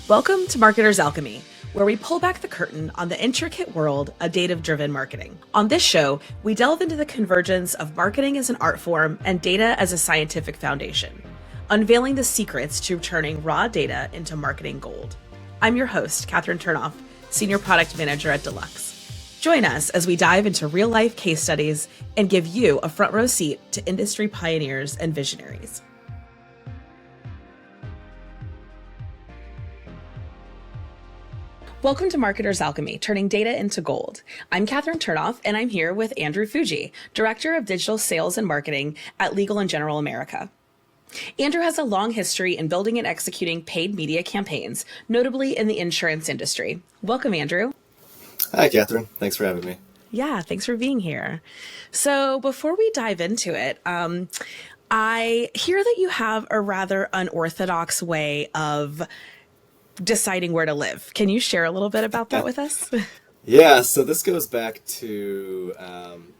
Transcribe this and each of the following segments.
Welcome to Marketer's Alchemy, where we pull back the curtain on the intricate world of data-driven marketing. On this show, we delve into the convergence of marketing as an art form and data as a scientific foundation, unveiling the secrets to turning raw data into marketing gold. I'm your host, Catherine Turnoff, Senior Product Manager at Deluxe. Join us as we dive into real-life case studies and give you a front row seat to industry pioneers and visionaries. Welcome to Marketer's Alchemy, turning data into gold. I'm Catherine Turnoff, and I'm here with Andrew Fuji, Director of Digital Sales and Marketing at Legal & General America. Andrew has a long history in building and executing paid media campaigns, notably in the insurance industry. Welcome, Andrew. Hi, Catherine. Thanks for having me. Yeah, thanks for being here. So before we dive into it, I hear that you have a rather unorthodox way of deciding where to live. Can you share a little bit about that with us? Yeah, so this goes back to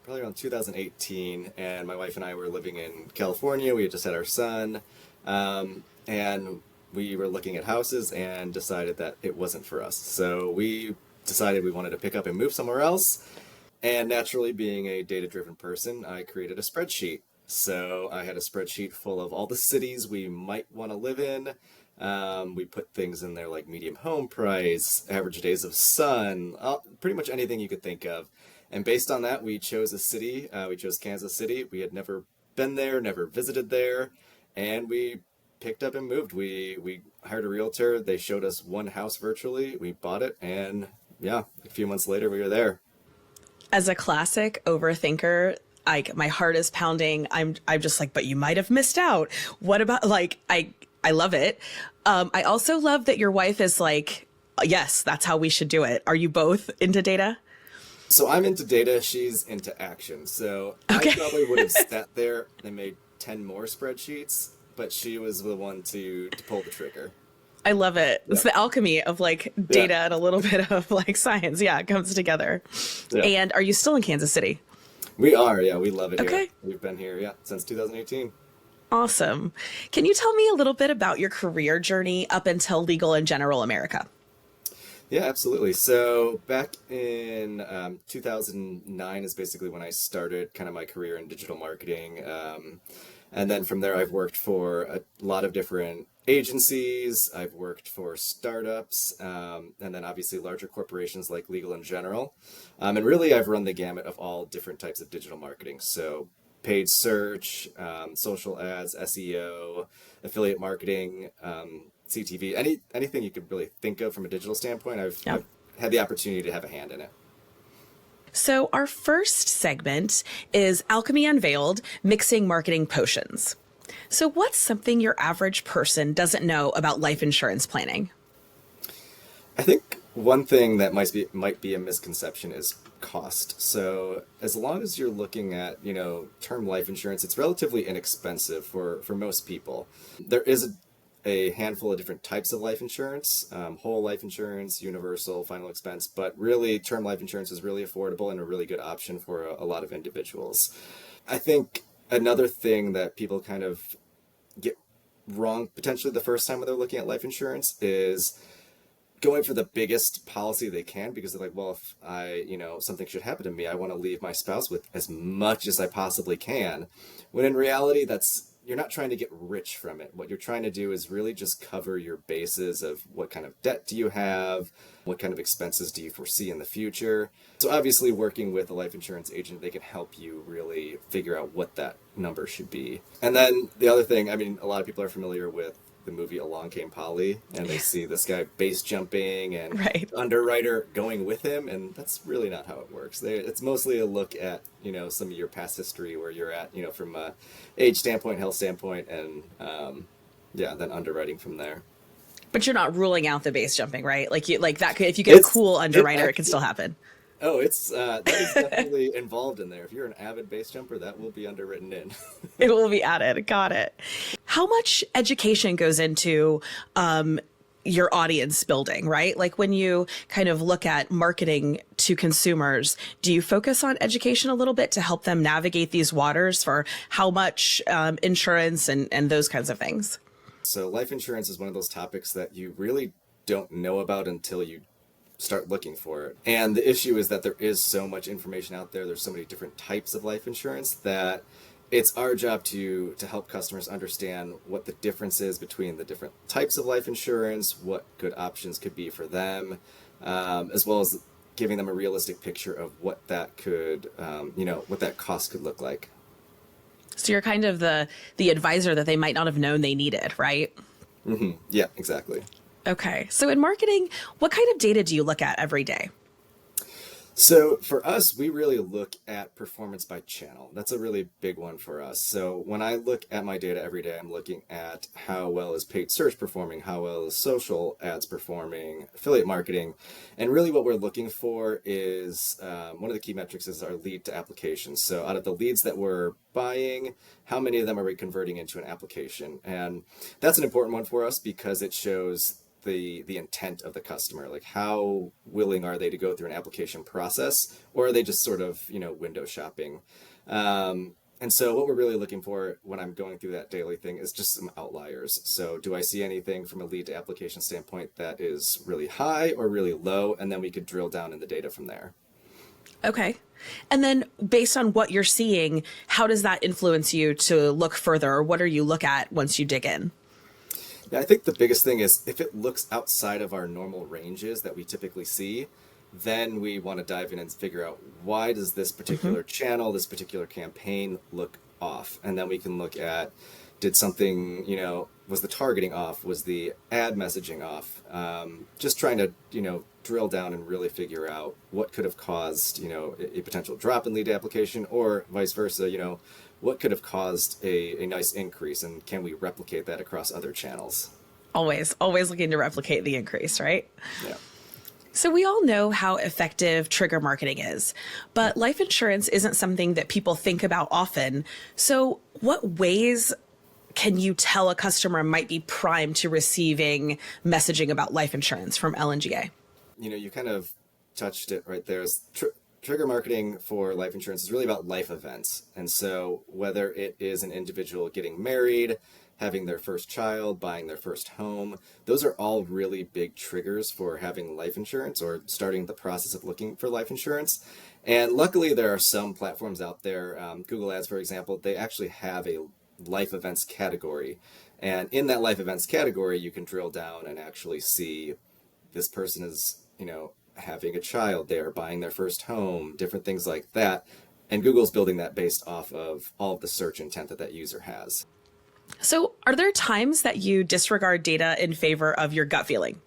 probably around 2018, and my wife and I were living in California. We had just had our son, and we were looking at houses and decided that it wasn't for us. So we decided we wanted to pick up and move somewhere else. And naturally, being a data-driven person, I created a spreadsheet. So I had a spreadsheet full of all the cities we might want to live in. We put things in there like medium home price, average days of sun, pretty much anything you could think of. And based on that, we chose a city. We chose Kansas City. We had never been there, never visited there, and we picked up and moved. We hired a realtor. They showed us one house virtually. We bought it, and yeah, a few months later, we were there. As a classic overthinker, my heart is pounding. I'm just like, but you might have missed out. What about I love it. I also love that your wife is like, yes, that's how we should do it. Are you both into data? So I'm into data. She's into action. So Okay. I probably would have sat there and made 10 more spreadsheets, but she was the one to pull the trigger. I love it. It's Yeah. the alchemy of like data Yeah. and a little bit of like science. Yeah, it comes together. Yeah. And are you still in Kansas City? We are. Yeah, we love it here. Okay. We've been here, yeah, since 2018. Awesome. Can you tell me a little bit about your career journey up until Legal & General America? Yeah, absolutely. So back in 2009 is basically when I started kind of my career in digital marketing. And then from there, I've worked for a lot of different agencies. I've worked for startups, and then obviously larger corporations like Legal & General. And really, I've run the gamut of all different types of digital marketing. So paid search, social ads, SEO, affiliate marketing, CTV, anything you could really think of from a digital standpoint, I've had the opportunity to have a hand in it. So our first segment is Alchemy Unveiled, Mixing Marketing Potions. So what's something your average person doesn't know about life insurance planning? I think one thing that might be a misconception is cost. So as long as you're looking at, term life insurance, it's relatively inexpensive for most people. There is a handful of different types of life insurance, whole life insurance, universal, final expense, but really term life insurance is really affordable and a really good option for a lot of individuals. I think another thing that people kind of get wrong potentially the first time when they're looking at life insurance is going for the biggest policy they can because they're like, well, if something should happen to me, I want to leave my spouse with as much as I possibly can. When in reality, you're not trying to get rich from it. What you're trying to do is really just cover your bases of what kind of debt do you have, what kind of expenses do you foresee in the future. So obviously working with a life insurance agent, they can help you really figure out what that number should be. And then the other thing, a lot of people are familiar with the movie Along Came Polly, and they see this guy base jumping and Right. underwriter going with him, and that's really not how it works. It's mostly a look at some of your past history, where you're at from a age standpoint, health standpoint, and then underwriting from there. But you're not ruling out the base jumping, right? If you get a cool underwriter, it can still happen. Oh, that is definitely involved in there. If you're an avid base jumper, that will be underwritten in. It will be added. Got it. How much education goes into your audience building, right? Like when you kind of look at marketing to consumers, do you focus on education a little bit to help them navigate these waters for how much insurance and those kinds of things? So life insurance is one of those topics that you really don't know about until you start looking for it. And the issue is that there is so much information out there. There's so many different types of life insurance that it's our job to help customers understand what the difference is between the different types of life insurance, what good options could be for them, as well as giving them a realistic picture of what that could, what that cost could look like. So you're kind of the advisor that they might not have known they needed, right? Mm-hmm. Yeah, exactly. Okay. So in marketing, what kind of data do you look at every day? So for us, we really look at performance by channel. That's a really big one for us. So when I look at my data every day, I'm looking at how well is paid search performing, how well is social ads performing, affiliate marketing. And really what we're looking for is one of the key metrics is our lead to application. So out of the leads that we're buying, how many of them are we converting into an application? And that's an important one for us because it shows the intent of the customer, like how willing are they to go through an application process, or are they just sort of window shopping? And so what we're really looking for when I'm going through that daily thing is just some outliers. So do I see anything from a lead to application standpoint that is really high or really low, and then we could drill down in the data from there. Okay. And then based on what you're seeing, how does that influence you to look further, or what do you look at once you dig in? Yeah, I think the biggest thing is if it looks outside of our normal ranges that we typically see, then we want to dive in and figure out why does this particular channel, this particular campaign look off? And then we can look at, did something, was the targeting off? Was the ad messaging off? Just trying to, drill down and really figure out what could have caused, a potential drop in lead application, or vice versa, what could have caused a nice increase, and can we replicate that across other channels? Always looking to replicate the increase, right? Yeah. So we all know how effective trigger marketing is, but life insurance isn't something that people think about often. So what ways can you tell a customer might be primed to receiving messaging about life insurance from LNGA? You kind of touched it right there. Trigger marketing for life insurance is really about life events. And so whether it is an individual getting married, having their first child, buying their first home, those are all really big triggers for having life insurance or starting the process of looking for life insurance. And luckily there are some platforms out there, Google Ads, for example, they actually have a life events category. And in that life events category, you can drill down and actually see this person is, having a child, they're buying their first home, different things like that. And Google's building that based off of all of the search intent that user has. So are there times that you disregard data in favor of your gut feeling?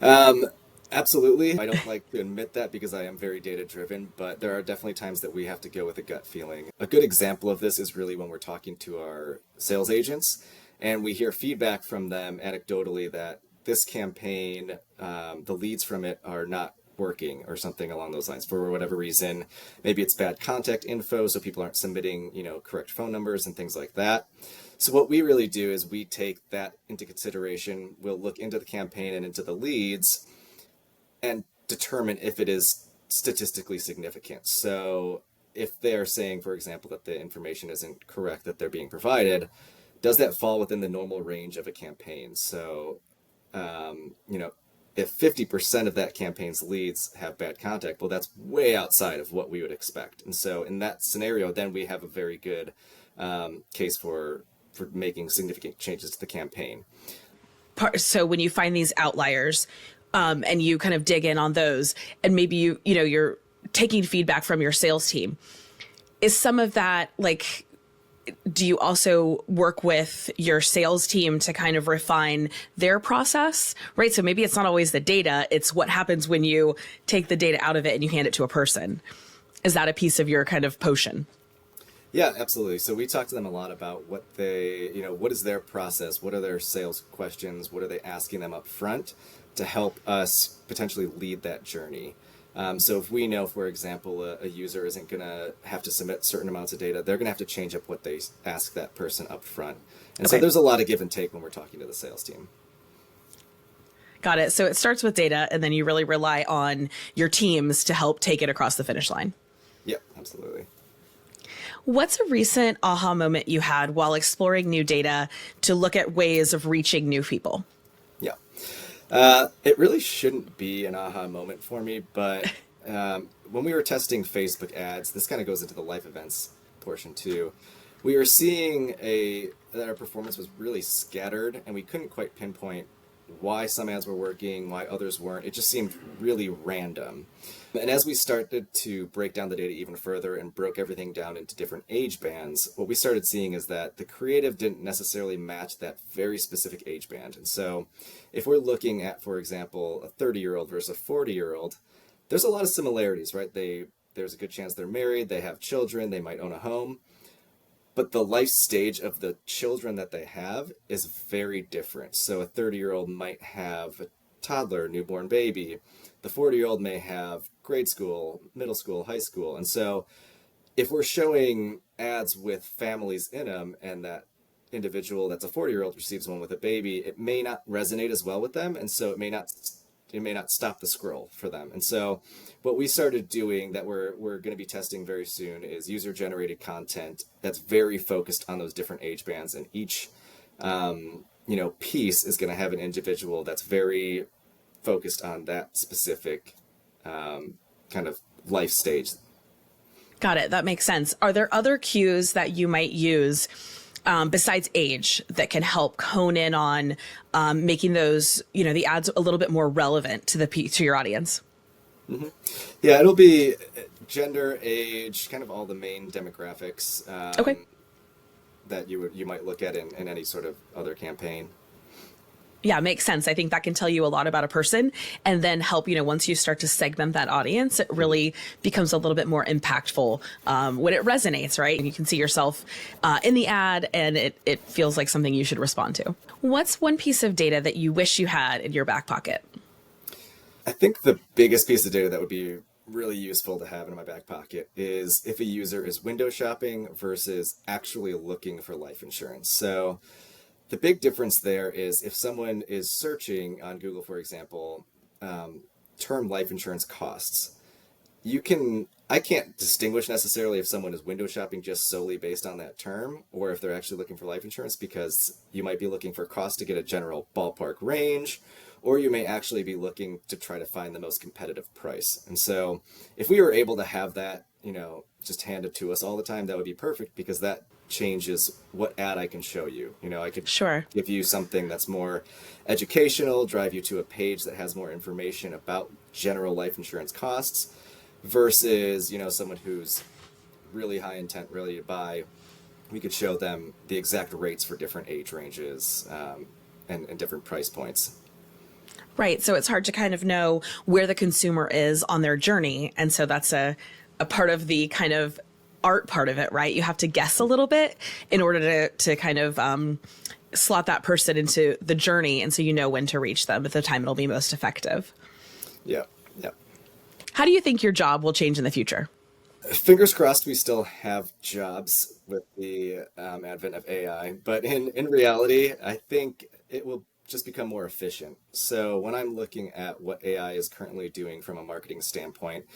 Absolutely. I don't like to admit that because I am very data driven, but there are definitely times that we have to go with a gut feeling. A good example of this is really when we're talking to our sales agents and we hear feedback from them anecdotally that this campaign, the leads from it are not working or something along those lines for whatever reason. Maybe it's bad contact info, so people aren't submitting, correct phone numbers and things like that. So what we really do is we take that into consideration. We'll look into the campaign and into the leads and determine if it is statistically significant. So if they are saying, for example, that the information isn't correct that they're being provided, does that fall within the normal range of a campaign? So, if 50% of that campaign's leads have bad contact, well, that's way outside of what we would expect. And so in that scenario, then we have a very good case for making significant changes to the campaign. So when you find these outliers and you kind of dig in on those, and maybe you're taking feedback from your sales team, is some of that like, do you also work with your sales team to kind of refine their process, right? So maybe it's not always the data, it's what happens when you take the data out of it and you hand it to a person. Is that a piece of your kind of potion? Yeah, absolutely. So we talk to them a lot about what they, what is their process? What are their sales questions? What are they asking them up front to help us potentially lead that journey? So if we know, for example, a user isn't going to have to submit certain amounts of data, they're going to have to change up what they ask that person up front. And so there's a lot of give and take when we're talking to the sales team. Got it. So it starts with data, and then you really rely on your teams to help take it across the finish line. Yep, absolutely. What's a recent aha moment you had while exploring new data to look at ways of reaching new people? Yeah. It really shouldn't be an aha moment for me, but when we were testing Facebook ads, this kind of goes into the life events portion too. We were seeing a that our performance was really scattered, and we couldn't quite pinpoint why some ads were working, why others weren't. It just seemed really random. And as we started to break down the data even further and broke everything down into different age bands, what we started seeing is that the creative didn't necessarily match that very specific age band. And so if we're looking at, for example, a 30-year-old versus a 40-year-old, there's a lot of similarities, right? There's a good chance they're married, they have children, they might own a home, but the life stage of the children that they have is very different. So a 30-year-old might have a toddler, newborn baby. The 40-year-old may have grade school, middle school, high school. And so if we're showing ads with families in them and that individual that's a 40-year-old receives one with a baby, it may not resonate as well with them. And so it may not stop the scroll for them. And so what we started doing that we're going to be testing very soon is user generated content that's very focused on those different age bands, and each piece is going to have an individual that's very focused on that specific kind of life stage. Got it. That makes sense. Are there other cues that you might use besides age that can help hone in on making those, the ads a little bit more relevant to your audience? Mm-hmm. Yeah, it'll be gender, age, kind of all the main demographics Okay. that you might look at in any sort of other campaign. Yeah, makes sense. I think that can tell you a lot about a person, and then help, once you start to segment that audience, it really becomes a little bit more impactful when it resonates, right? And you can see yourself in the ad, and it feels like something you should respond to. What's one piece of data that you wish you had in your back pocket? I think the biggest piece of data that would be really useful to have in my back pocket is if a user is window shopping versus actually looking for life insurance. So the big difference there is if someone is searching on Google, for example, term life insurance costs, I can't distinguish necessarily if someone is window shopping just solely based on that term or if they're actually looking for life insurance, because you might be looking for cost to get a general ballpark range, or you may actually be looking to try to find the most competitive price. And so if we were able to have that, just handed to us all the time, that would be perfect, because that changes what ad I can show you. I could Sure. give you something that's more educational, drive you to a page that has more information about general life insurance costs versus, someone who's really high intent, ready to buy. We could show them the exact rates for different age ranges and different price points. Right. So it's hard to kind of know where the consumer is on their journey. And so that's a part of the kind of art part of it, right? You have to guess a little bit in order to kind of slot that person into the journey. And so you know when to reach them at the time it'll be most effective. Yeah, yeah. How do you think your job will change in the future? Fingers crossed we still have jobs with the advent of AI, but in reality, I think it will just become more efficient. So when I'm looking at what AI is currently doing from a marketing standpoint,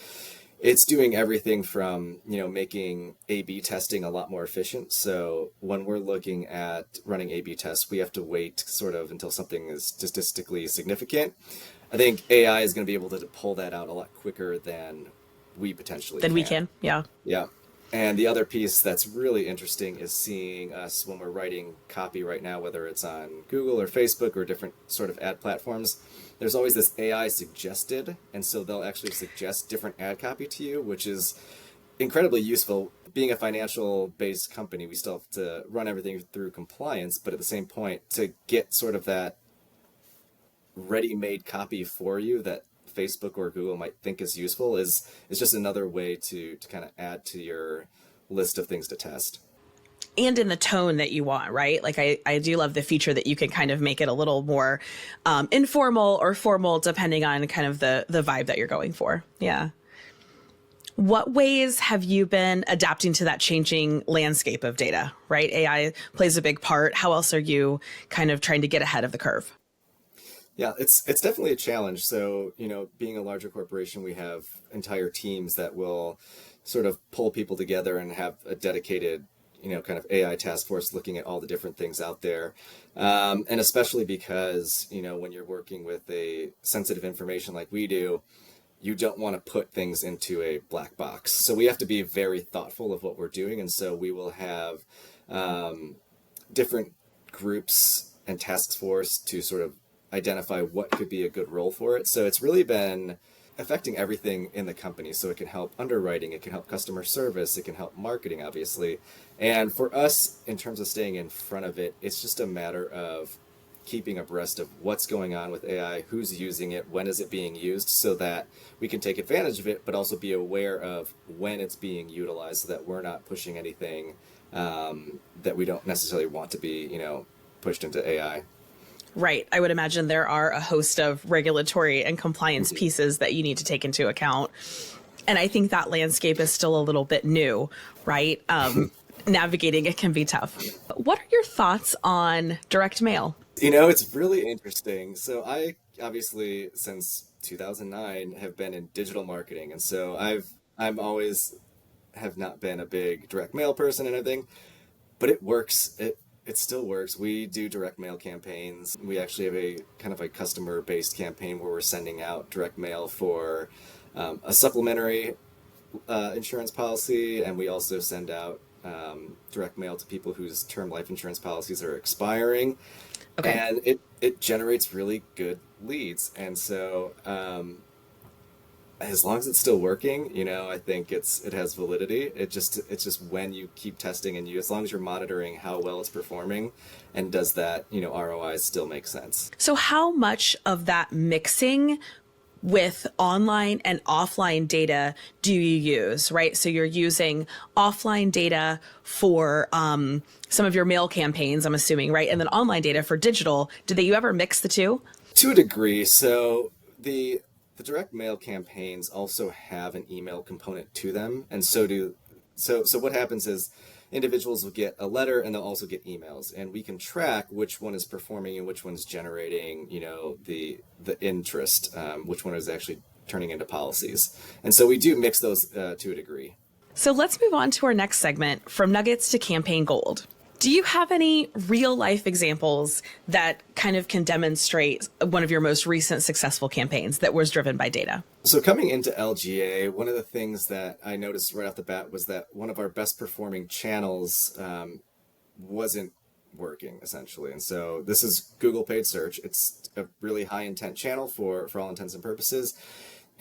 it's doing everything from, making A/B testing a lot more efficient. So when we're looking at running A/B tests, we have to wait sort of until something is statistically significant. I think AI is going to be able to pull that out a lot quicker than we potentially Then can. we can. Yeah. Yeah. And the other piece that's really interesting is seeing us when we're writing copy right now, whether it's on Google or Facebook or different sort of ad platforms. There's always this AI suggested, and so they'll actually suggest different ad copy to you, which is incredibly useful. Being a financial based company, we still have to run everything through compliance, but at the same point, to get sort of that ready-made copy for you that Facebook or Google might think is useful is just another way to kind of add to your list of things to test. And in the tone that you want, right? Like I do love the feature that you can kind of make it a little more informal or formal, depending on kind of the vibe that you're going for. Yeah. What ways have you been adapting to that changing landscape of data, right? AI plays a big part. How else are you kind of trying to get ahead of the curve? Yeah, it's definitely a challenge. So, being a larger corporation, we have entire teams that will sort of pull people together and have a dedicated, kind of AI task force looking at all the different things out there. And especially because, when you're working with a sensitive information like we do, you don't want to put things into a black box. So we have to be very thoughtful of what we're doing. And so we will have different groups and task force to sort of identify what could be a good role for it. So it's really been affecting everything in the company. So it can help underwriting, it can help customer service, it can help marketing, obviously. And for us, in terms of staying in front of it, it's just a matter of keeping abreast of what's going on with AI, who's using it, when is it being used, so that we can take advantage of it, but also be aware of when it's being utilized, so that we're not pushing anything that we don't necessarily want to be, pushed into AI. Right. I would imagine there are a host of regulatory and compliance pieces that you need to take into account. And I think that landscape is still a little bit new, right? Navigating it can be tough. What are your thoughts on direct mail? It's really interesting. So I obviously, since 2009, have been in digital marketing. And so I'm always have not been a big direct mail person and everything, but it works. It still works. We do direct mail campaigns. We actually have a kind of a customer-based campaign where we're sending out direct mail for a supplementary insurance policy, and we also send out direct mail to people whose term life insurance policies are expiring. Okay. And it generates really good leads. And so as long as it's still working, I think it has validity. It's just when you keep testing and as long as you're monitoring how well it's performing, and does that, ROI still make sense. So how much of that mixing with online and offline data do you use, right? So you're using offline data for some of your mail campaigns, I'm assuming, right? And then online data for digital. Did you ever mix the two? To a degree. So the direct mail campaigns also have an email component to them. And so what happens is individuals will get a letter and they'll also get emails, and we can track which one is performing and which one's generating, the interest, which one is actually turning into policies. And so we do mix those to a degree. So let's move on to our next segment, from nuggets to campaign gold. Do you have any real life examples that kind of can demonstrate one of your most recent successful campaigns that was driven by data? So coming into LGA, one of the things that I noticed right off the bat was that one of our best performing channels wasn't working, essentially. And so this is Google paid search. It's a really high intent channel for all intents and purposes.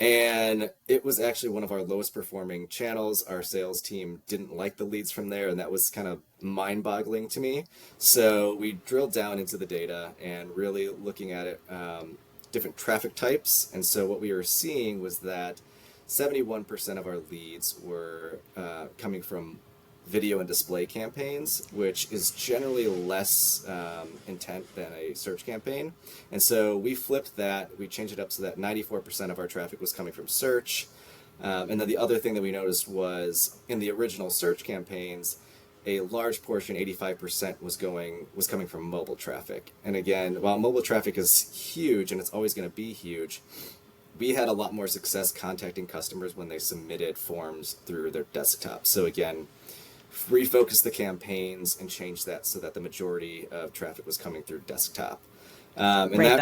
And it was actually one of our lowest performing channels. Our sales team didn't like the leads from there, and that was kind of mind-boggling to me. So we drilled down into the data and really looking at it, different traffic types. And so what we were seeing was that 71% of our leads were coming from video and display campaigns, which is generally less intent than a search campaign. And so we flipped that. We changed it up so that 94% of our traffic was coming from search. And then the other thing that we noticed was in the original search campaigns, a large portion, 85%, was coming from mobile traffic. And again, while mobile traffic is huge and it's always going to be huge, we had a lot more success contacting customers when they submitted forms through their desktop. So again, refocus the campaigns and change that so that the majority of traffic was coming through desktop. And right,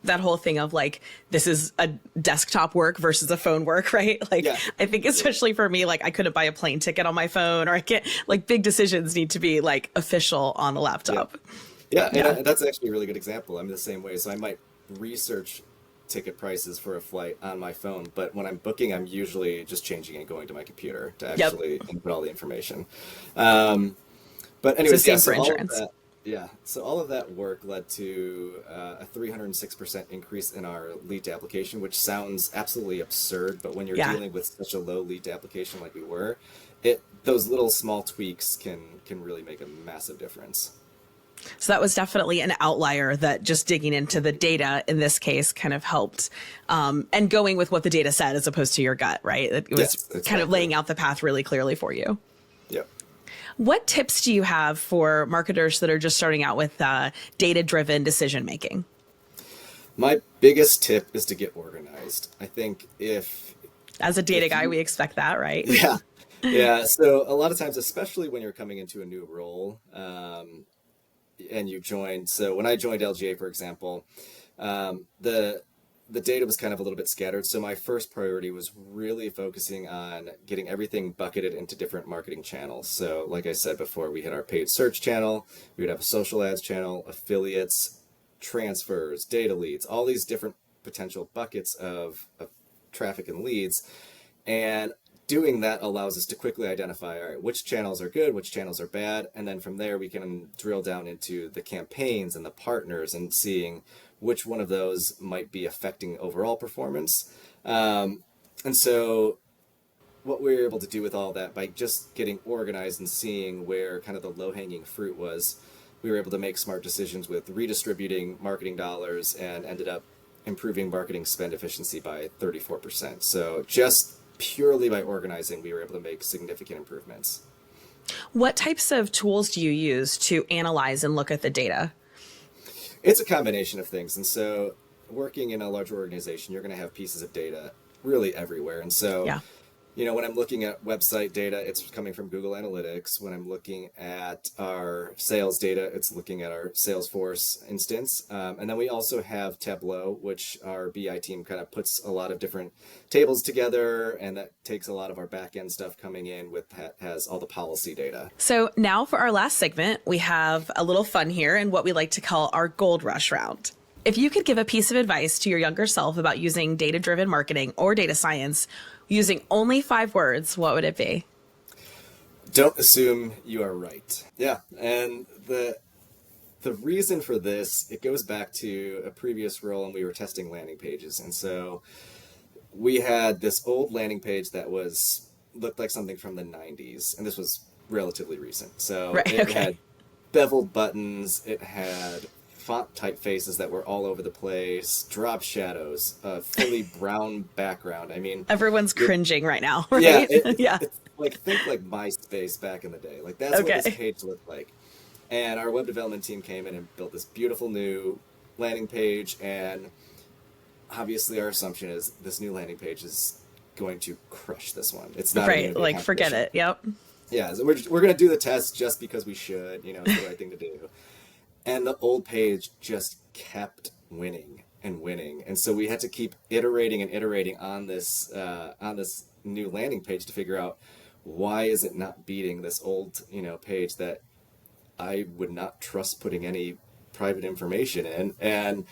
that whole thing of like, this is a desktop work versus a phone work, right? Like, yeah, I think especially for me, like I couldn't buy a plane ticket on my phone, or I can't, like big decisions need to be like official on the laptop. Yeah, and that's actually a really good example. I'm the same way. So I might research ticket prices for a flight on my phone, but when I'm booking, I'm usually just changing and going to my computer to actually input all the information. But anyways, same for insurance. So all of that work led to a 306% increase in our lead to application, which sounds absolutely absurd, but when you're dealing with such a low lead to application like we were, those little small tweaks can really make a massive difference. So that was definitely an outlier that just digging into the data in this case kind of helped, and going with what the data said as opposed to your gut, right? It was kind of laying out the path really clearly for you. Yep. What tips do you have for marketers that are just starting out with data-driven decision making? My biggest tip is to get organized. I think as a data guy, we expect that, right? Yeah. Yeah, so a lot of times, especially when you're coming into a new role, and you joined. So when I joined LGA, for example, the data was kind of a little bit scattered. So my first priority was really focusing on getting everything bucketed into different marketing channels. So like I said before, we had our paid search channel, we would have a social ads channel, affiliates, transfers, data leads, all these different potential buckets of traffic and leads. And doing that allows us to quickly identify, all right, which channels are good, which channels are bad. And then from there, we can drill down into the campaigns and the partners and seeing which one of those might be affecting overall performance. And so what we were able to do with all that by just getting organized and seeing where kind of the low-hanging fruit was, we were able to make smart decisions with redistributing marketing dollars and ended up improving marketing spend efficiency by 34%. So just purely by organizing, we were able to make significant improvements. What types of tools do you use to analyze and look at the data? It's a combination of things. And so working in a larger organization, you're going to have pieces of data really everywhere. And so Yeah. when I'm looking at website data, it's coming from Google Analytics. When I'm looking at our sales data, it's looking at our Salesforce instance. And then we also have Tableau, which our BI team kind of puts a lot of different tables together, and that takes a lot of our back end stuff coming in with has all the policy data. So now for our last segment, we have a little fun here and what we like to call our gold rush round. If you could give a piece of advice to your younger self about using data-driven marketing or data science using only 5 words, what would it be? Don't assume you are right. Yeah, and the reason for this, it goes back to a previous role, and we were testing landing pages. And so we had this old landing page that looked like something from the 90s, and this was relatively recent. So Right, it okay. had beveled buttons, it had font typefaces that were all over the place, drop shadows, a fully brown background. I mean, Everyone's cringing right now, yeah, right? Yeah. it's like think like MySpace back in the day. Like that's what this Okay. page looked like. And our web development team came in and built this beautiful new landing page. And obviously, our assumption is this new landing page is going to crush this one. It's not going Right. to be a Like, forget competition. it. Yep. Yeah, so we're going to do the test just because we should. It's the right thing to do. And the old page just kept winning and winning, and so we had to keep iterating and iterating on this new landing page to figure out why is it not beating this old page that I would not trust putting any private information in. And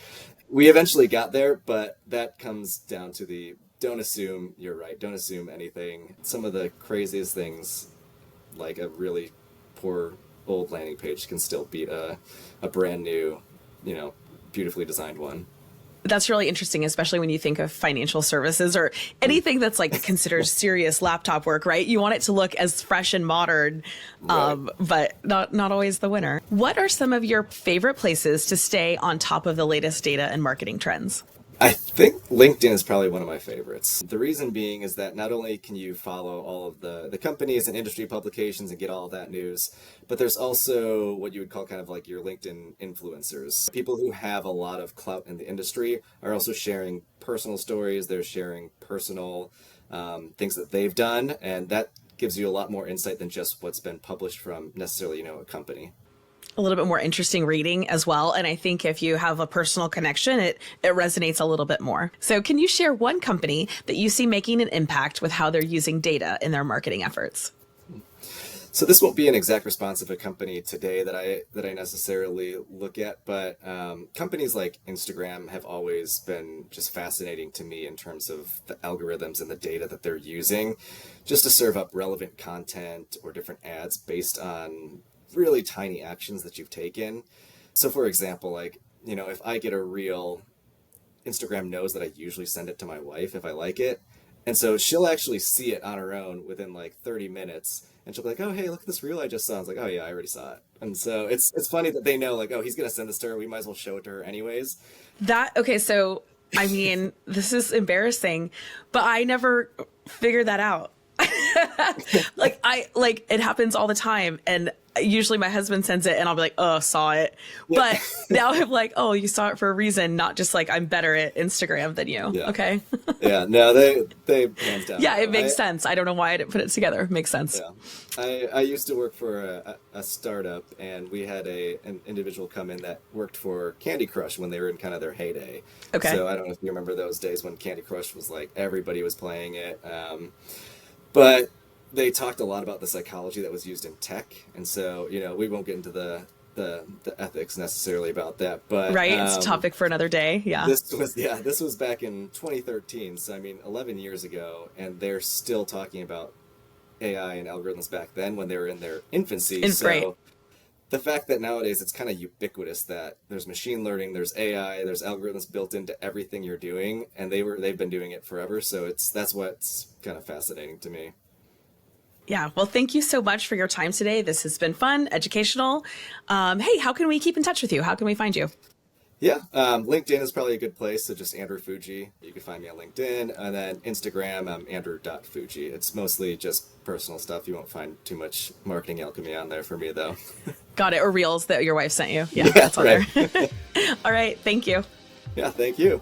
we eventually got there, but that comes down to the don't assume you're right. Don't assume anything. Some of the craziest things, like a really poor old landing page, can still beat a brand new, beautifully designed one. That's really interesting, especially when you think of financial services or anything that's like considered serious laptop work, right? You want it to look as fresh and modern, Right. but not always the winner. What are some of your favorite places to stay on top of the latest data and marketing trends? I think LinkedIn is probably one of my favorites. The reason being is that not only can you follow all of the companies and industry publications and get all of that news, but there's also what you would call kind of like your LinkedIn influencers. People who have a lot of clout in the industry are also sharing personal stories. They're sharing personal things that they've done, and that gives you a lot more insight than just what's been published from necessarily, a company. A little bit more interesting reading as well. And I think if you have a personal connection, it resonates a little bit more. So can you share one company that you see making an impact with how they're using data in their marketing efforts? So this won't be an exact response of a company today that I necessarily look at, but companies like Instagram have always been just fascinating to me in terms of the algorithms and the data that they're using just to serve up relevant content or different ads based on really tiny actions that you've taken. So for example, like, if I get a reel, Instagram knows that I usually send it to my wife if I like it. And so she'll actually see it on her own within like 30 minutes. And she'll be like, oh, hey, look at this reel I just saw. I was like, oh, yeah, I already saw it. And so it's funny that they know, like, oh, he's going to send this to her. We might as well show it to her anyways. Okay, so I mean, this is embarrassing, but I never figured that out. Like it happens all the time. And usually my husband sends it and I'll be like, oh, saw it. But now I'm like, oh, you saw it for a reason, not just like I'm better at Instagram than you. Yeah. Okay. Yeah, no, they hands down. Yeah, it makes sense. I don't know why I didn't put it together. Makes sense. Yeah. I used to work for a startup, and we had an individual come in that worked for Candy Crush when they were in kind of their heyday. Okay. So I don't know if you remember those days when Candy Crush was like everybody was playing it. But they talked a lot about the psychology that was used in tech, and so we won't get into the ethics necessarily about that, but right, it's a topic for another day. Yeah. This was back in 2013, so I mean 11 years ago, and they're still talking about AI and algorithms back then when they were in their infancy. So the fact that nowadays it's kind of ubiquitous that there's machine learning, there's AI, there's algorithms built into everything you're doing, and they've been doing it forever. So that's what's kind of fascinating to me. Yeah. Well, thank you so much for your time today. This has been fun, educational. Hey, how can we keep in touch with you? How can we find you? Yeah, LinkedIn is probably a good place. So just Andrew Fuji. You can find me on LinkedIn, and then Instagram, Andrew.Fuji. It's mostly just personal stuff. You won't find too much marketing alchemy on there for me, though. Got it. Or reels that your wife sent you. Yeah, that's on right. there. All right. Thank you. Yeah, thank you.